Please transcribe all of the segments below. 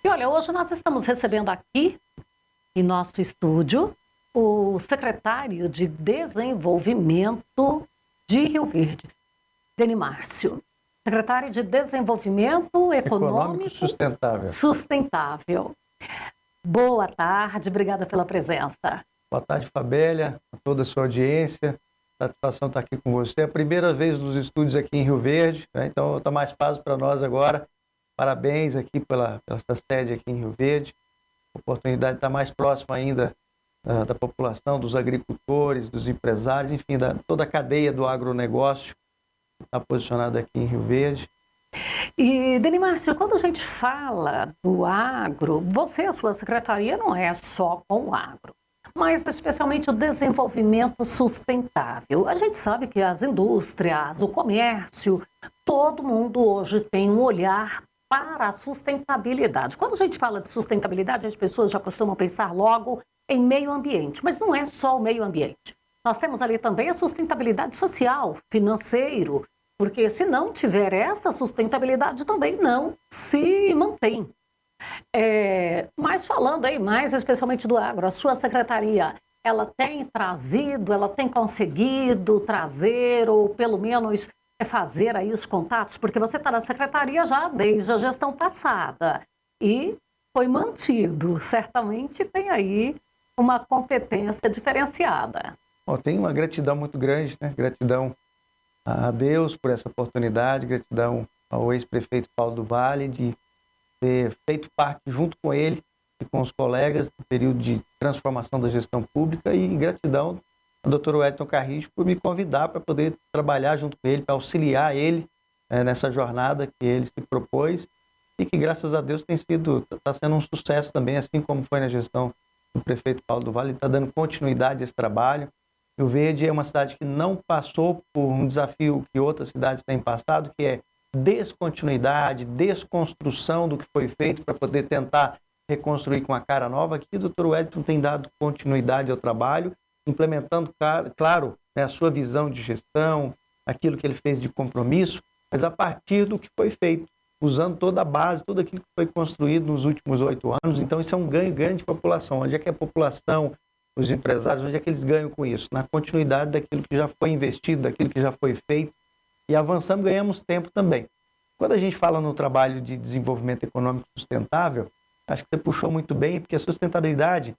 E olha, hoje nós estamos recebendo aqui, em nosso estúdio, o secretário de Desenvolvimento de Rio Verde, Denimárcio. Secretário de Desenvolvimento Econômico Sustentável. Boa tarde, obrigada pela presença. Boa tarde, Fabélia, a toda a sua audiência. Satisfação estar aqui com você. É a primeira vez nos estúdios aqui em Rio Verde, né? Então está mais fácil para nós agora. Parabéns aqui pela essa sede aqui em Rio Verde. A oportunidade de estar mais próximo ainda da população, dos agricultores, dos empresários, enfim, toda a cadeia do agronegócio está posicionada aqui em Rio Verde. E, Denimárcio, quando a gente fala do agro, você, a sua secretaria, não é só com o agro, mas especialmente o desenvolvimento sustentável. A gente sabe que as indústrias, o comércio, todo mundo hoje tem um olhar para a sustentabilidade. Quando a gente fala de sustentabilidade, as pessoas já costumam pensar logo em meio ambiente, mas não é só o meio ambiente. Nós temos ali também a sustentabilidade social, financeiro, porque se não tiver essa sustentabilidade também não se mantém. Mas falando aí mais especialmente do agro, a sua secretaria, ela tem trazido, ela tem conseguido trazer ou pelo menos fazer aí os contatos, porque você está na secretaria já desde a gestão passada e foi mantido, certamente tem aí uma competência diferenciada. Bom, tem uma gratidão muito grande, né? Gratidão a Deus por essa oportunidade, gratidão ao ex-prefeito Paulo do Vale de ter feito parte junto com ele e com os colegas do período de transformação da gestão pública, e gratidão ao Dr. Wellington Carrijo por me convidar para poder trabalhar junto com ele, para auxiliar ele nessa jornada que ele se propôs e que, graças a Deus, está sendo um sucesso também, assim como foi na gestão do prefeito Paulo do Vale. Ele está dando continuidade a esse trabalho. Rio Verde é uma cidade que não passou por um desafio que outras cidades têm passado, que é descontinuidade, desconstrução do que foi feito para poder tentar reconstruir com a cara nova. Aqui o Dr. Wellington tem dado continuidade ao trabalho, implementando, claro, né, a sua visão de gestão, aquilo que ele fez de compromisso, mas a partir do que foi feito, usando toda a base, tudo aquilo que foi construído nos últimos 8 anos. Então isso é um ganho grande de população. Onde é que a população, os empresários, onde é que eles ganham com isso? Na continuidade daquilo que já foi investido, daquilo que já foi feito, e avançamos, ganhamos tempo também. Quando a gente fala no trabalho de desenvolvimento econômico sustentável, acho que você puxou muito bem, porque a sustentabilidade,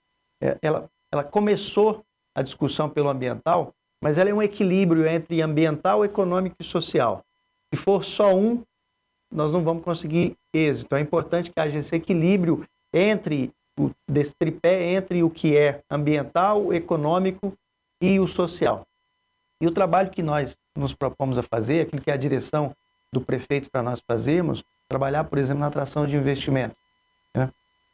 ela começou a discussão pelo ambiental, mas ela é um equilíbrio entre ambiental, econômico e social. Se for só um, nós não vamos conseguir êxito. É importante que haja esse equilíbrio desse tripé entre o que é ambiental, econômico e o social. E o trabalho que nós nos propomos a fazer, aquilo que é a direção do prefeito para nós fazermos, trabalhar, por exemplo, na atração de investimentos, né?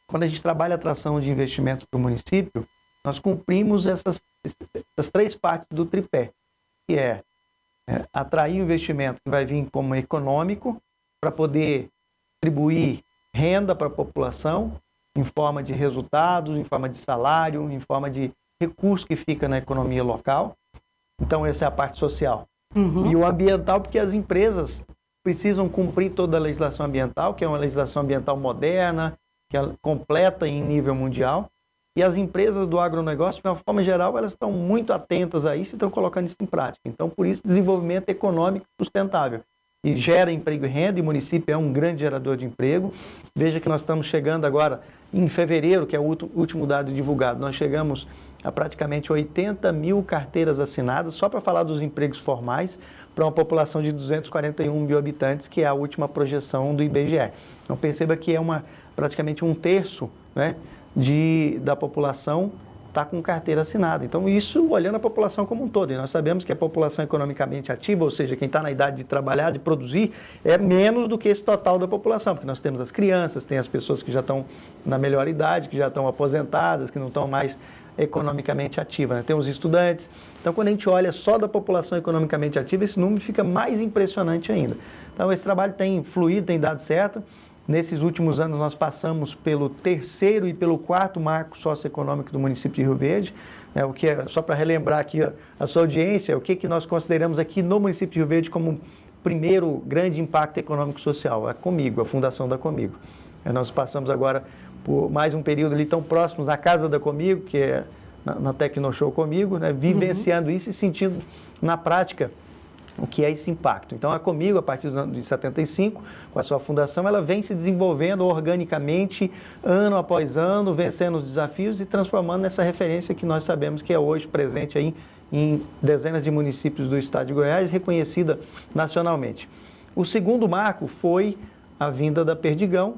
Quando a gente trabalha a atração de investimentos para o município, nós cumprimos essas 3 partes do tripé, que é atrair investimento que vai vir como econômico, para poder distribuir renda para a população, em forma de resultados, em forma de salário, em forma de recurso que fica na economia local. Então essa é a parte social. E o ambiental, porque as empresas precisam cumprir toda a legislação ambiental, que é uma legislação ambiental moderna, que é completa em nível mundial. E as empresas do agronegócio, de uma forma geral, elas estão muito atentas a isso e estão colocando isso em prática. Então, por isso, desenvolvimento econômico sustentável. E gera emprego e renda, e o município é um grande gerador de emprego. Veja que nós estamos chegando agora, em fevereiro, que é o último dado divulgado, nós chegamos a praticamente 80 mil carteiras assinadas, só para falar dos empregos formais, para uma população de 241 mil habitantes, que é a última projeção do IBGE. Então perceba que é praticamente 1/3, né, da população está com carteira assinada. Então isso olhando a população como um todo. E nós sabemos que a população economicamente ativa, ou seja, quem está na idade de trabalhar, de produzir, é menos do que esse total da população, porque nós temos as crianças, tem as pessoas que já estão na melhor idade, que já estão aposentadas, que não estão mais economicamente ativa, né? Tem os estudantes. Então, quando a gente olha só da população economicamente ativa, esse número fica mais impressionante ainda. Então, esse trabalho tem fluído, tem dado certo. Nesses últimos anos, nós passamos pelo 3º e pelo 4º marco socioeconômico do município de Rio Verde, né? O que é, só para relembrar aqui a sua audiência, o que nós consideramos aqui no município de Rio Verde como primeiro grande impacto econômico social, a Comigo, a fundação da Comigo. Nós passamos agora por mais um período ali tão próximos na Casa da Comigo, que é na Tecnoshow Comigo, né? Vivenciando isso e sentindo na prática o que é esse impacto. Então, a Comigo, a partir do ano de 75, com a sua fundação, ela vem se desenvolvendo organicamente, ano após ano, vencendo os desafios e transformando nessa referência que nós sabemos que é hoje presente aí em dezenas de municípios do estado de Goiás, reconhecida nacionalmente. O segundo marco foi a vinda da Perdigão,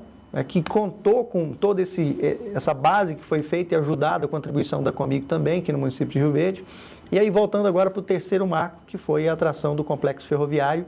que contou com toda essa base que foi feita e ajudada a contribuição da Comigo também, aqui no município de Rio Verde. E aí, voltando agora para o terceiro marco, que foi a atração do complexo ferroviário,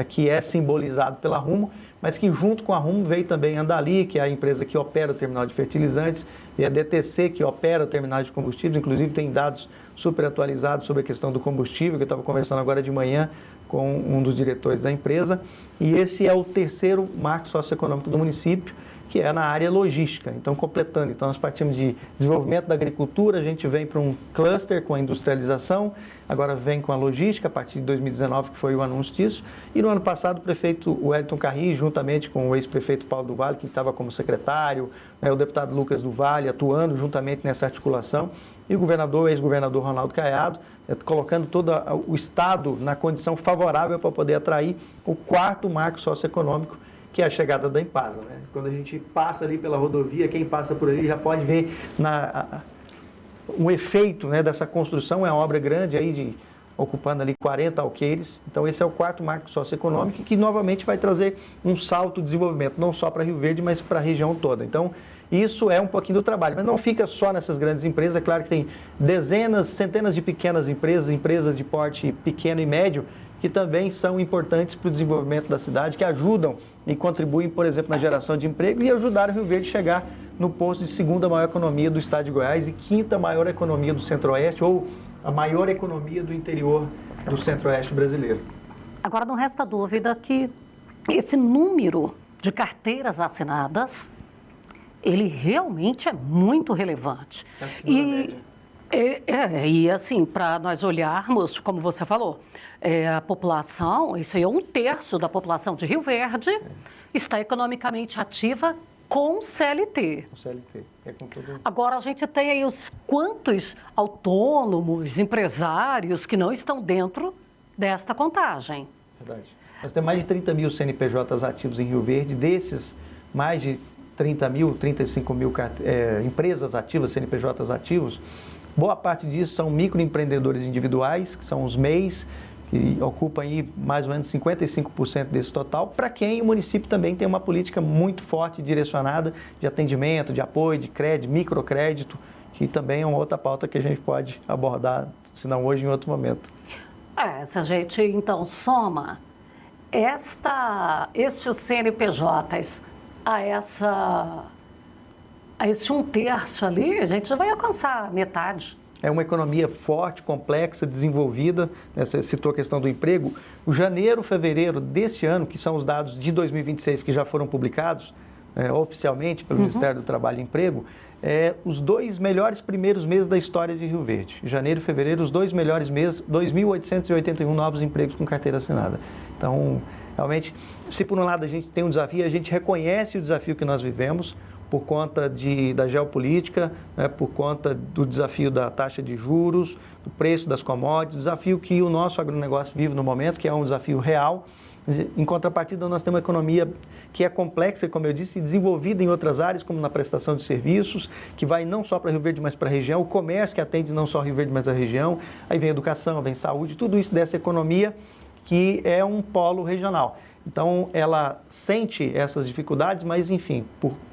que é simbolizado pela Rumo, mas que junto com a Rumo veio também a Andali, que é a empresa que opera o terminal de fertilizantes, e a DTC, que opera o terminal de combustíveis. Inclusive, tem dados super atualizados sobre a questão do combustível, que eu estava conversando agora de manhã com um dos diretores da empresa. E esse é o terceiro marco socioeconômico do município, que é na área logística. Então, completando, então nós partimos de desenvolvimento da agricultura, a gente vem para um cluster com a industrialização, agora vem com a logística, a partir de 2019, que foi o anúncio disso. E no ano passado, o prefeito Wellington Carri, juntamente com o ex-prefeito Paulo do Vale, que estava como secretário, o deputado Lucas do Vale, atuando juntamente nessa articulação, e o governador, o ex-governador Ronaldo Caiado, colocando todo o Estado na condição favorável para poder atrair o quarto marco socioeconômico, que é a chegada da Impasa, né? Quando a gente passa ali pela rodovia, quem passa por ali já pode ver o efeito, né, dessa construção. É uma obra grande, aí ocupando ali 40 alqueires. Então, esse é o quarto marco socioeconômico que novamente vai trazer um salto de desenvolvimento, não só para Rio Verde, mas para a região toda. Então, isso é um pouquinho do trabalho, mas não fica só nessas grandes empresas. É claro que tem dezenas, centenas de pequenas empresas, empresas de porte pequeno e médio, que também são importantes para o desenvolvimento da cidade, que ajudam e contribuem, por exemplo, na geração de emprego e ajudaram o Rio Verde a chegar no posto de segunda maior economia do estado de Goiás e quinta maior economia do Centro-Oeste, ou a maior economia do interior do Centro-Oeste brasileiro. Agora, não resta dúvida que esse número de carteiras assinadas, ele realmente é muito relevante. Acima da média. E assim, para nós olharmos, como você falou, a população, isso aí é 1/3 da população de Rio Verde, está economicamente ativa com CLT. Com CLT. Com todo... Agora, a gente tem aí os quantos autônomos, empresários que não estão dentro desta contagem. Verdade. Nós temos mais de 30 mil CNPJs ativos em Rio Verde, desses mais de 30 mil, 35 mil empresas ativas, CNPJs ativos. Boa parte disso são microempreendedores individuais, que são os MEIs, que ocupam aí mais ou menos 55% desse total, para quem o município também tem uma política muito forte e direcionada de atendimento, de apoio, de crédito, microcrédito, que também é uma outra pauta que a gente pode abordar, se não hoje, em outro momento. Se a gente, então, soma estes CNPJs a esse 1/3 ali, a gente já vai alcançar metade. É uma economia forte, complexa, desenvolvida. Você citou a questão do emprego. O janeiro, fevereiro deste ano, que são os dados de 2026 que já foram publicados oficialmente pelo Ministério do Trabalho e Emprego, os 2 melhores primeiros meses da história de Rio Verde. Janeiro e fevereiro, os 2 melhores meses, 2.881 novos empregos com carteira assinada. Então, realmente, se por um lado a gente tem um desafio, a gente reconhece o desafio que nós vivemos, por conta da geopolítica, por conta do desafio da taxa de juros, do preço das commodities, do desafio que o nosso agronegócio vive no momento, que é um desafio real. Em contrapartida, nós temos uma economia que é complexa, como eu disse, desenvolvida em outras áreas, como na prestação de serviços, que vai não só para Rio Verde, mas para a região, o comércio que atende não só Rio Verde, mas a região, aí vem educação, vem saúde, tudo isso dessa economia que é um polo regional. Então, ela sente essas dificuldades, mas, enfim,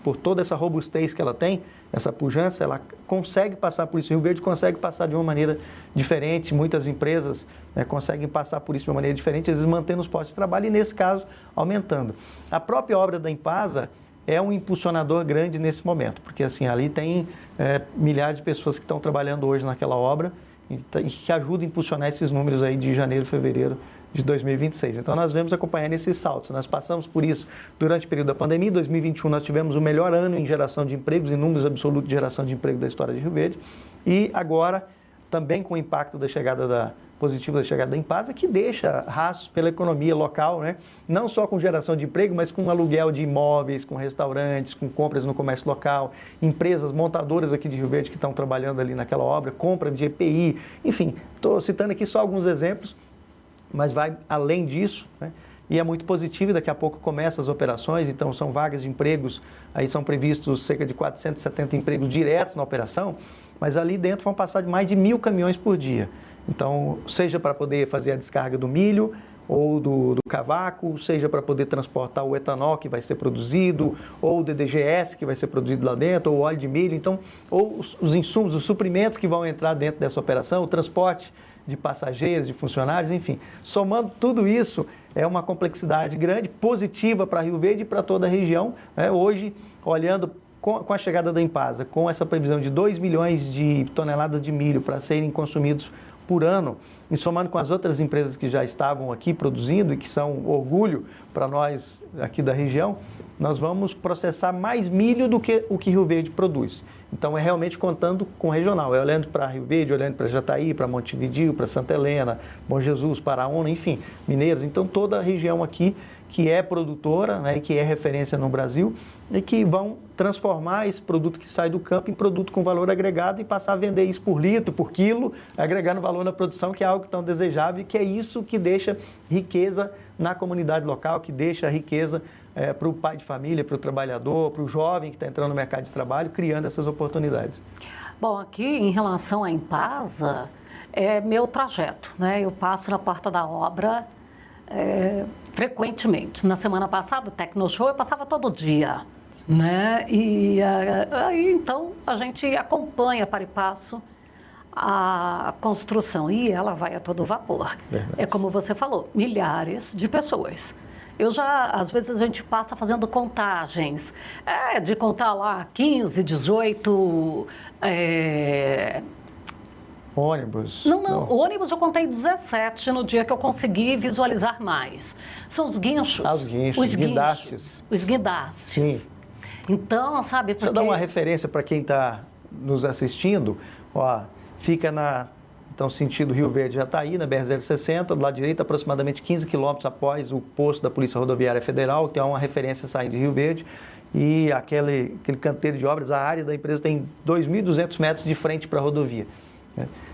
por toda essa robustez que ela tem, essa pujança, ela consegue passar por isso. Rio Verde consegue passar de uma maneira diferente, muitas empresas conseguem passar por isso de uma maneira diferente, às vezes mantendo os postos de trabalho e, nesse caso, aumentando. A própria obra da Impasa é um impulsionador grande nesse momento, porque, assim, ali tem milhares de pessoas que estão trabalhando hoje naquela obra e que ajudam a impulsionar esses números aí de janeiro, fevereiro de 2026. Então, nós vamos acompanhar esses saltos. Nós passamos por isso durante o período da pandemia. Em 2021, nós tivemos o melhor ano em geração de empregos, em números absolutos de geração de emprego da história de Rio Verde. E agora, também com o impacto da chegada positivo da chegada da Impasa, que deixa rastros pela economia local, né? Não só com geração de emprego, mas com aluguel de imóveis, com restaurantes, com compras no comércio local, empresas montadoras aqui de Rio Verde que estão trabalhando ali naquela obra, compra de EPI, enfim, estou citando aqui só alguns exemplos, mas vai além disso, né? E é muito positivo, e daqui a pouco começam as operações, então são vagas de empregos, aí são previstos cerca de 470 empregos diretos na operação, mas ali dentro vão passar de mais de 1.000 caminhões por dia. Então, seja para poder fazer a descarga do milho ou do cavaco, seja para poder transportar o etanol que vai ser produzido, ou o DDGS que vai ser produzido lá dentro, ou o óleo de milho, então, ou os insumos, os suprimentos que vão entrar dentro dessa operação, o transporte de passageiros, de funcionários, enfim. Somando tudo isso, é uma complexidade grande, positiva para Rio Verde e para toda a região, né? Hoje, olhando com a chegada da Impasa, com essa previsão de 2 milhões de toneladas de milho para serem consumidos por ano, e somando com as outras empresas que já estavam aqui produzindo e que são orgulho para nós aqui da região, nós vamos processar mais milho do que o que Rio Verde produz. Então é realmente contando com o regional, é olhando para Rio Verde, olhando para Jataí, para Montevidéu, para Santa Helena, Bom Jesus, Paraúna, enfim, Mineiros, então toda a região aqui que é produtora, né, e que é referência no Brasil, e que vão transformar esse produto que sai do campo em produto com valor agregado e passar a vender isso por litro, por quilo, agregando valor na produção, que é algo tão desejável e que é isso que deixa riqueza na comunidade local, que deixa riqueza para o pai de família, para o trabalhador, para o jovem que está entrando no mercado de trabalho, criando essas oportunidades. Bom, aqui em relação à Impasa, é meu trajeto, né? Eu passo na porta da obra frequentemente. Na semana passada, o Tecnoshow, eu passava todo dia, né? E aí, então, a gente acompanha para e passo a construção e ela vai a todo vapor. Verdade. É como você falou, milhares de pessoas. Às vezes a gente passa fazendo contagens, de contar lá 15, 18... Ônibus? Não, o ônibus eu contei 17 no dia que eu consegui visualizar mais. São os guinchos. Os guinchos, os guindastes. Os guindastes. Sim. Então, sabe, porque... Deixa eu dar uma referência para quem está nos assistindo. Ó, fica então, sentido Rio Verde Jataí, na BR-060, do lado direito, aproximadamente 15 quilômetros após o posto da Polícia Rodoviária Federal, que é uma referência saindo de Rio Verde. E aquele canteiro de obras, a área da empresa tem 2.200 metros de frente para a rodovia.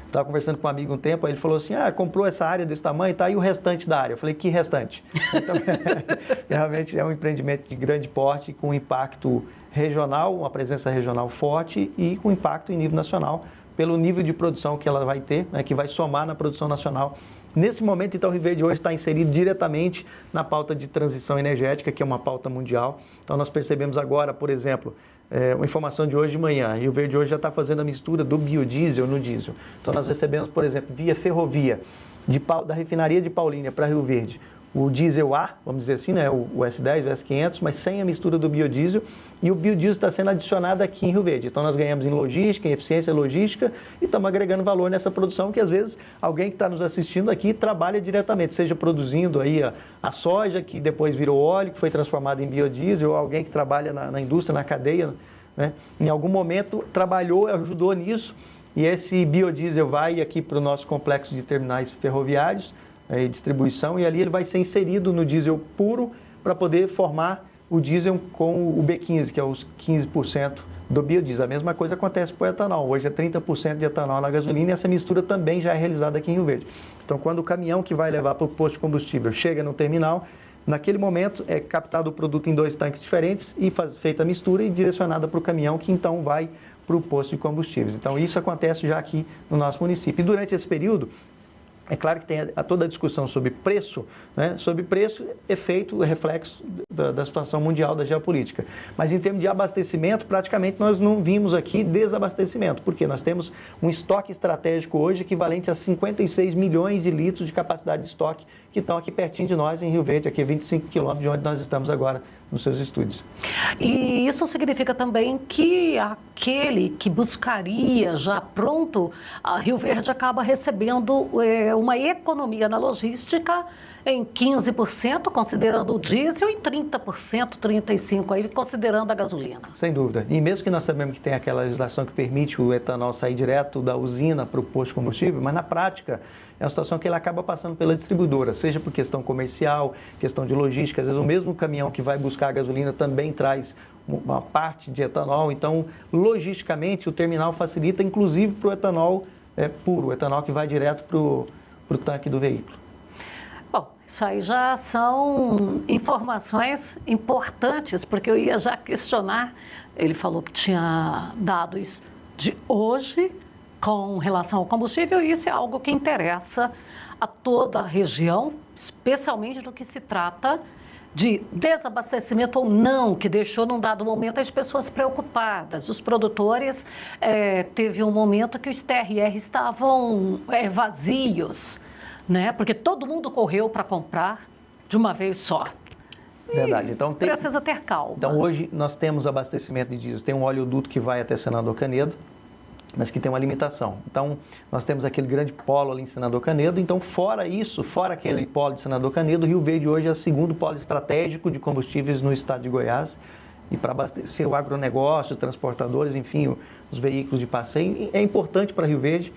Estava conversando com um amigo um tempo, aí ele falou assim, comprou essa área desse tamanho, tá, e o restante da área? Eu falei, que restante? Então, realmente é um empreendimento de grande porte, com impacto regional, uma presença regional forte e com impacto em nível nacional, pelo nível de produção que ela vai ter, né, que vai somar na produção nacional. Nesse momento, então, o Rio Verde hoje está inserido diretamente na pauta de transição energética, que é uma pauta mundial. Então, nós percebemos agora, por exemplo, uma informação de hoje de manhã, Rio Verde hoje já está fazendo a mistura do biodiesel no diesel. Então, nós recebemos, por exemplo, via ferrovia, da refinaria de Paulínia para Rio Verde, o diesel A, vamos dizer assim, né, o S10, o S500, mas sem a mistura do biodiesel, e o biodiesel está sendo adicionado aqui em Rio Verde. Então, nós ganhamos em logística, em eficiência logística, e estamos agregando valor nessa produção, que às vezes alguém que está nos assistindo aqui trabalha diretamente, seja produzindo aí a soja, que depois virou óleo, que foi transformado em biodiesel, ou alguém que trabalha na indústria, na cadeia, né, em algum momento trabalhou, ajudou nisso, e esse biodiesel vai aqui para o nosso complexo de terminais ferroviários, e distribuição, e ali ele vai ser inserido no diesel puro para poder formar o diesel com o B15, que é os 15% do biodiesel. A mesma coisa acontece com o etanol. Hoje é 30% de etanol na gasolina e essa mistura também já é realizada aqui em Rio Verde. Então, quando o caminhão que vai levar para o posto de combustível chega no terminal, naquele momento é captado o produto em 2 tanques diferentes e feita a mistura e direcionada para o caminhão que então vai para o posto de combustíveis. Então, isso acontece já aqui no nosso município. E durante esse período, é claro que tem toda a discussão sobre preço, né? Sobre preço, efeito, reflexo da situação mundial da geopolítica. Mas em termos de abastecimento, praticamente nós não vimos aqui desabastecimento, porque nós temos um estoque estratégico hoje equivalente a 56 milhões de litros de capacidade de estoque que estão aqui pertinho de nós, em Rio Verde, aqui a 25 quilômetros de onde nós estamos agora nos seus estúdios. E isso significa também que aquele que buscaria já pronto, a Rio Verde acaba recebendo uma economia na logística em 15%, considerando o diesel, e em 30%, 35% aí, considerando a gasolina. Sem dúvida. E mesmo que nós sabemos que tem aquela legislação que permite o etanol sair direto da usina para o posto de combustível, mas na prática é uma situação que ele acaba passando pela distribuidora, seja por questão comercial, questão de logística. Às vezes o mesmo caminhão que vai buscar a gasolina também traz uma parte de etanol. Então, logisticamente, o terminal facilita, inclusive, para o etanol puro, o etanol que vai direto para o tanque do veículo. Bom, isso aí já são informações importantes, porque eu ia já questionar. Ele falou que tinha dados de hoje com relação ao combustível, e isso é algo que interessa a toda a região, especialmente do que se trata de desabastecimento ou não, que deixou num dado momento as pessoas preocupadas. Os produtores, teve um momento que os TRR estavam vazios, né? Porque todo mundo correu para comprar de uma vez só. Verdade. Então, precisa ter calma. Então, hoje nós temos abastecimento de diesel. Tem um oleoduto que vai até Senador Canedo, mas que tem uma limitação. Então, nós temos aquele grande polo ali em Senador Canedo. Então, fora isso, fora aquele polo de Senador Canedo, Rio Verde hoje é o segundo polo estratégico de combustíveis no estado de Goiás. E para abastecer o agronegócio, transportadores, enfim, os veículos de passeio, é importante para Rio Verde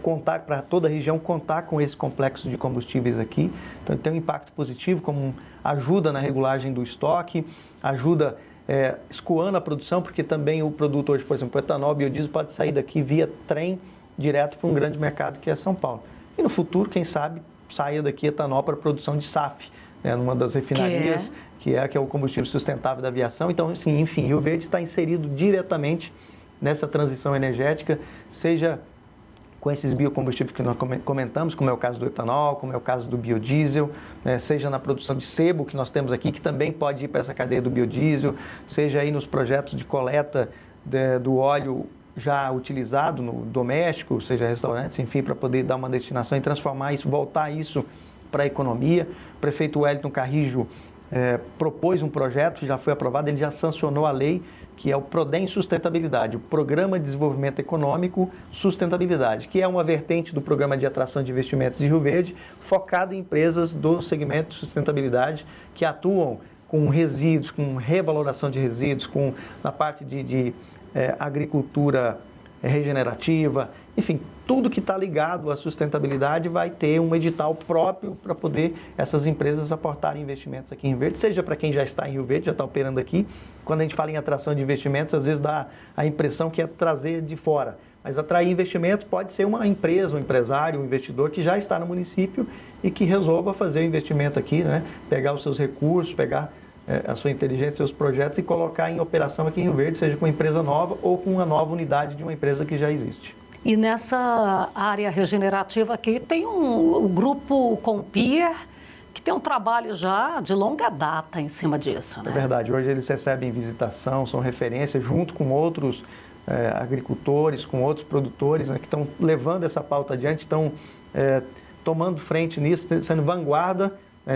contar, para toda a região, contar com esse complexo de combustíveis aqui. Então, tem um impacto positivo, como ajuda na regulagem do estoque, ajuda escoando a produção, porque também o produto hoje, por exemplo, o etanol, o biodiesel, pode sair daqui via trem direto para um grande mercado que é São Paulo. E no futuro, quem sabe, saia daqui etanol para a produção de SAF, né, numa das refinarias, que é o combustível sustentável da aviação. Então, assim, enfim, Rio Verde está inserido diretamente nessa transição energética, seja com esses biocombustíveis que nós comentamos, como é o caso do etanol, como é o caso do biodiesel, né, seja na produção de sebo que nós temos aqui, que também pode ir para essa cadeia do biodiesel, seja aí nos projetos de coleta do óleo já utilizado no doméstico, seja restaurantes, enfim, para poder dar uma destinação e transformar isso, voltar isso para a economia. O prefeito Wellington Carrijo propôs um projeto, já foi aprovado, ele já sancionou a lei, que é o PRODEM Sustentabilidade, o Programa de Desenvolvimento Econômico Sustentabilidade, que é uma vertente do Programa de Atração de Investimentos de Rio Verde, focado em empresas do segmento de sustentabilidade, que atuam com resíduos, com revaloração de resíduos, na parte de agricultura regenerativa, enfim, tudo que está ligado à sustentabilidade vai ter um edital próprio para poder essas empresas aportarem investimentos aqui em Rio Verde, seja para quem já está em Rio Verde, já está operando aqui. Quando a gente fala em atração de investimentos, às vezes dá a impressão que é trazer de fora, mas atrair investimentos pode ser uma empresa, um empresário, um investidor que já está no município e que resolva fazer o investimento aqui, né? Pegar os seus recursos, pegar a sua inteligência, seus projetos e colocar em operação aqui em Rio Verde, seja com uma empresa nova ou com uma nova unidade de uma empresa que já existe. E nessa área regenerativa aqui tem o grupo Compier, que tem um trabalho já de longa data em cima disso, né? É verdade, hoje eles recebem visitação, são referência junto com outros agricultores, com outros produtores, né, que estão levando essa pauta adiante, estão tomando frente nisso, sendo vanguarda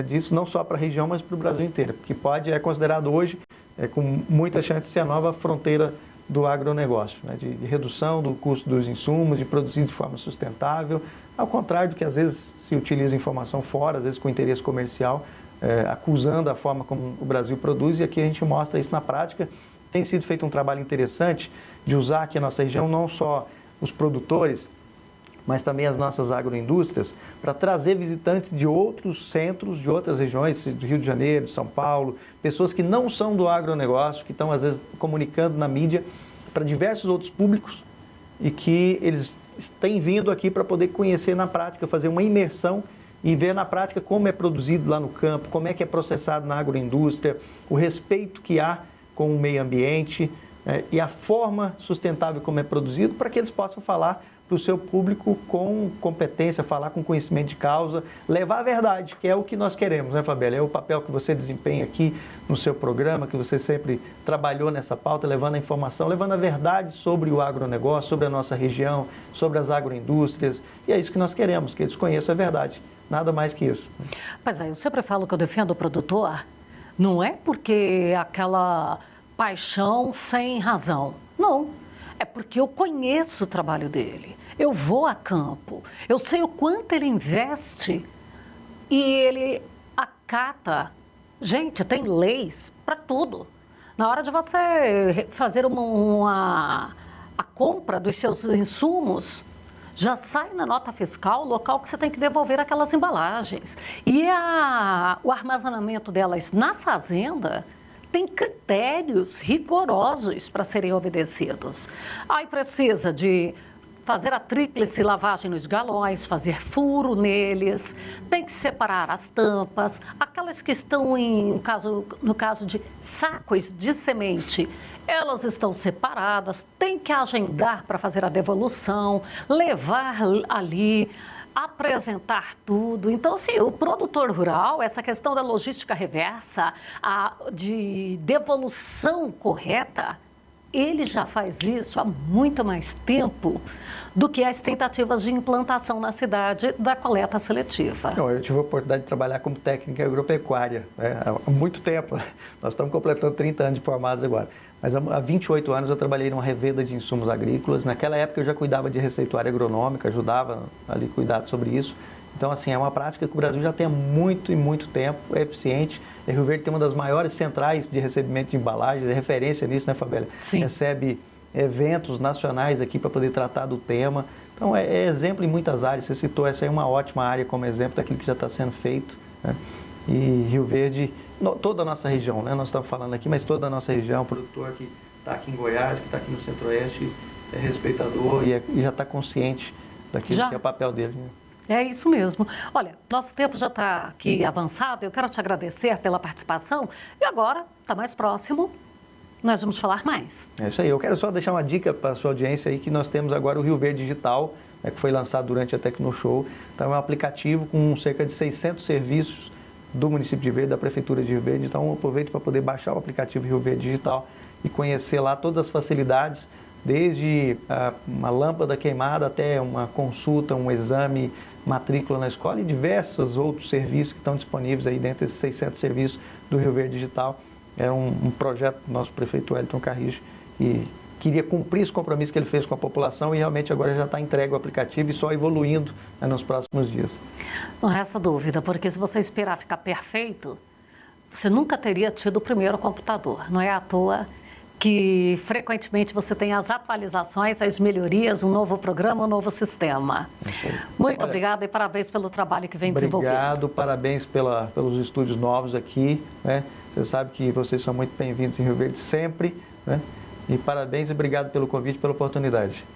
disso, não só para a região, mas para o Brasil inteiro, porque é considerado hoje, com muita chance de ser a nova fronteira do agronegócio, né, de redução do custo dos insumos, de produzir de forma sustentável, ao contrário do que às vezes se utiliza informação fora, às vezes com interesse comercial, acusando a forma como o Brasil produz, e aqui a gente mostra isso na prática. Tem sido feito um trabalho interessante de usar aqui a nossa região, não só os produtores, mas também as nossas agroindústrias, para trazer visitantes de outros centros, de outras regiões, do Rio de Janeiro, de São Paulo, pessoas que não são do agronegócio, que estão às vezes comunicando na mídia para diversos outros públicos e que eles têm vindo aqui para poder conhecer na prática, fazer uma imersão e ver na prática como é produzido lá no campo, como é que é processado na agroindústria, o respeito que há com o meio ambiente e a forma sustentável como é produzido, para que eles possam falar para o seu público com competência, falar com conhecimento de causa, levar a verdade, que é o que nós queremos, né, Fabíola? É o papel que você desempenha aqui no seu programa, que você sempre trabalhou nessa pauta, levando a informação, levando a verdade sobre o agronegócio, sobre a nossa região, sobre as agroindústrias, e é isso que nós queremos, que eles conheçam a verdade, nada mais que isso. Mas aí eu sempre falo que eu defendo o produtor, não é porque aquela paixão sem razão, não. É porque eu conheço o trabalho dele, eu vou a campo, eu sei o quanto ele investe e ele acata. Gente, tem leis para tudo. Na hora de você fazer a compra dos seus insumos, já sai na nota fiscal o local que você tem que devolver aquelas embalagens. E o armazenamento delas na fazenda tem critérios rigorosos para serem obedecidos. Aí precisa de fazer a tríplice lavagem nos galões, fazer furo neles, tem que separar as tampas, aquelas que estão no caso de sacos de semente, elas estão separadas, tem que agendar para fazer a devolução, levar ali, apresentar tudo. Então, assim, o produtor rural, essa questão da logística reversa, de devolução correta, ele já faz isso há muito mais tempo do que as tentativas de implantação na cidade da coleta seletiva. Eu tive a oportunidade de trabalhar como técnica agropecuária há muito tempo. Nós estamos completando 30 anos de formados agora. Mas há 28 anos eu trabalhei numa revenda de insumos agrícolas. Naquela época eu já cuidava de receituária agronômica, ajudava ali a cuidar sobre isso. Então, assim, é uma prática que o Brasil já tem há muito e muito tempo, é eficiente. E Rio Verde tem uma das maiores centrais de recebimento de embalagens, é referência nisso, né, Fabélia? Sim. Recebe eventos nacionais aqui para poder tratar do tema. Então, é exemplo em muitas áreas. Você citou, essa é uma ótima área como exemplo daquilo que já está sendo feito, né? E Rio Verde, toda a nossa região, né? Nós estamos falando aqui, mas toda a nossa região, o produtor que está aqui em Goiás, que está aqui no Centro-Oeste, é respeitador e já está consciente daquilo que é o papel dele, né? É isso mesmo. Olha, nosso tempo já está aqui avançado, eu quero te agradecer pela participação e agora, está mais próximo, nós vamos falar mais. É isso aí, eu quero só deixar uma dica para a sua audiência aí, que nós temos agora o Rio Verde Digital, né, que foi lançado durante a Tecnoshow. Então é um aplicativo com cerca de 600 serviços do município de Rio Verde, da Prefeitura de Rio Verde. Então aproveite para poder baixar o aplicativo Rio Verde Digital e conhecer lá todas as facilidades, desde uma lâmpada queimada até uma consulta, um exame, matrícula na escola e diversos outros serviços que estão disponíveis aí dentro desses 600 serviços do Rio Verde Digital. É um projeto do nosso prefeito Wellington Carrijo, que queria cumprir esse compromisso que ele fez com a população e realmente agora já está entregue o aplicativo e só evoluindo, né, nos próximos dias. Não resta dúvida, porque se você esperar ficar perfeito, você nunca teria tido o primeiro computador. Não é à toa que frequentemente você tem as atualizações, as melhorias, um novo programa, um novo sistema. Muito obrigada e parabéns pelo trabalho que vem desenvolvendo. Obrigado, parabéns pelos estúdios novos aqui, né? Você sabe que vocês são muito bem-vindos em Rio Verde sempre, né? E parabéns e obrigado pelo convite, pela oportunidade.